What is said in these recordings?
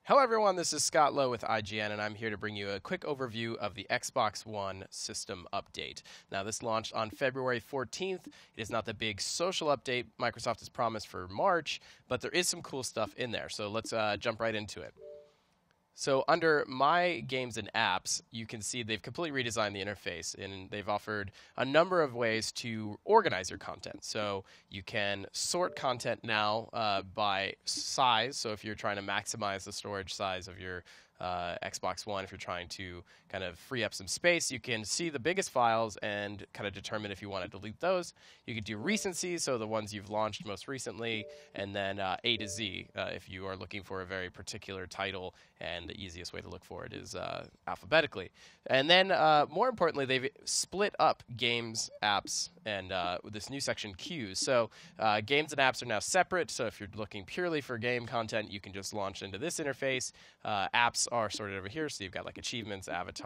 Hello everyone, this is Scott Lowe with IGN, and I'm here to bring you a quick overview of the Xbox One system update. Now, this launched on February 14th. It is not the big social update Microsoft has promised for March, but there is some cool stuff in there, so let's jump right into it. So under My Games and Apps, you can see they've completely redesigned the interface, and they've offered a number of ways to organize your content. So you can sort content now by size. So if you're trying to maximize the storage size of your Xbox One, if you're trying to kind of free up some space, you can see the biggest files and kind of determine if you want to delete those. You can do recency, so the ones you've launched most recently, and then A to Z if you are looking for a very particular title, and the easiest way to look for it is alphabetically. And then more importantly, they've split up games, apps, and with this new section, queues. So games and apps are now separate, so if you're looking purely for game content, you can just launch into this interface. Apps are sorted over here, so you've got like achievements, avatars,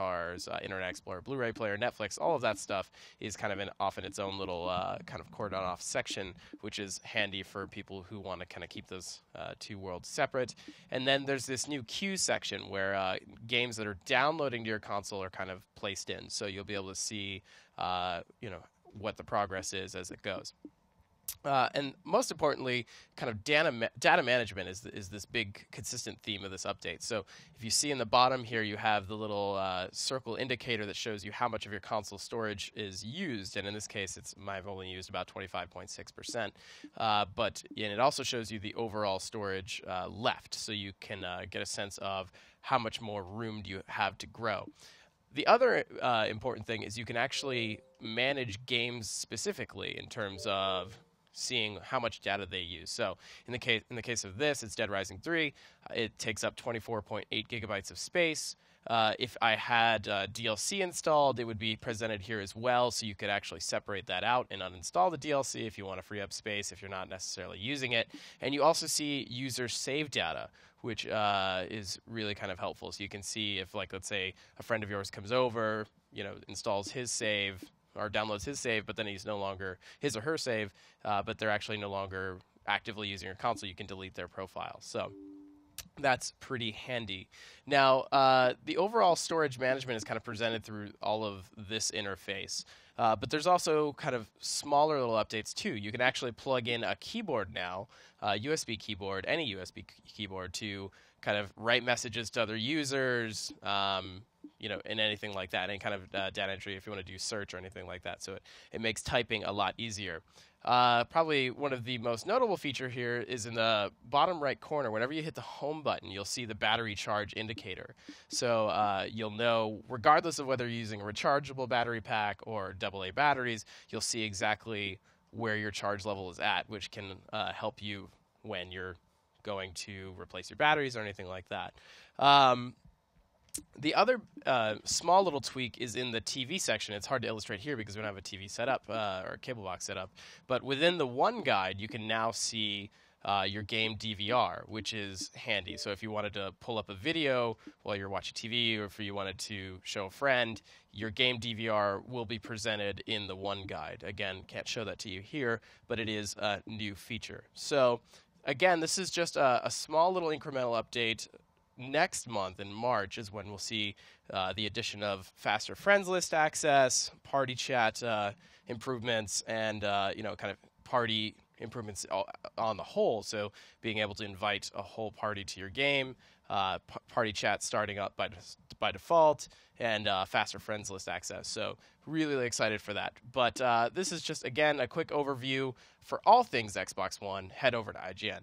Internet Explorer, Blu-ray player, Netflix, all of that stuff is kind of off in its own little kind of cordon off section, which is handy for people who want to kind of keep those two worlds separate. And then there's this new queue section where games that are downloading to your console are kind of placed in, so you'll be able to see what the progress is as it goes. And most importantly, kind of data management is this big consistent theme of this update. So if you see in the bottom here, you have the little circle indicator that shows you how much of your console storage is used. And in this case, I've only used about 25.6%. And it also shows you the overall storage left, so you can get a sense of how much more room do you have to grow. The other important thing is you can actually manage games specifically in terms of seeing how much data they use. So in the case of this, it's Dead Rising 3. It takes up 24.8 gigabytes of space. If I had DLC installed, it would be presented here as well, so you could actually separate that out and uninstall the DLC if you want to free up space if you're not necessarily using it. And you also see user save data, which is really kind of helpful. So you can see if, like, let's say a friend of yours comes over, installs his save or downloads his save, but then he's no longer his or her save, but they're actually no longer actively using your console, you can delete their profile. So that's pretty handy. Now, the overall storage management is kind of presented through all of this interface, but there's also kind of smaller little updates too. You can actually plug in a keyboard now, USB keyboard, any USB keyboard, to kind of write messages to other users, and anything like that, any kind of data entry if you want to do search or anything like that. So it makes typing a lot easier. Probably one of the most notable feature here is in the bottom right corner. Whenever you hit the home button, you'll see the battery charge indicator. So you'll know, regardless of whether you're using a rechargeable battery pack or AA batteries, you'll see exactly where your charge level is at, which can help you when you're going to replace your batteries or anything like that. The other small little tweak is in the TV section. It's hard to illustrate here because we don't have a TV set up or a cable box set up. But within the One Guide, you can now see your game DVR, which is handy. So if you wanted to pull up a video while you're watching TV, or if you wanted to show a friend, your game DVR will be presented in the One Guide. Again, can't show that to you here, but it is a new feature. So again, this is just a small little incremental update. Next month in March is when we'll see the addition of faster friends list access, party chat improvements, and kind of party improvements on the whole. So being able to invite a whole party to your game, party chat starting up by default, and faster friends list access. So really excited for that. But this is just, again, a quick overview for all things Xbox One. Head over to IGN.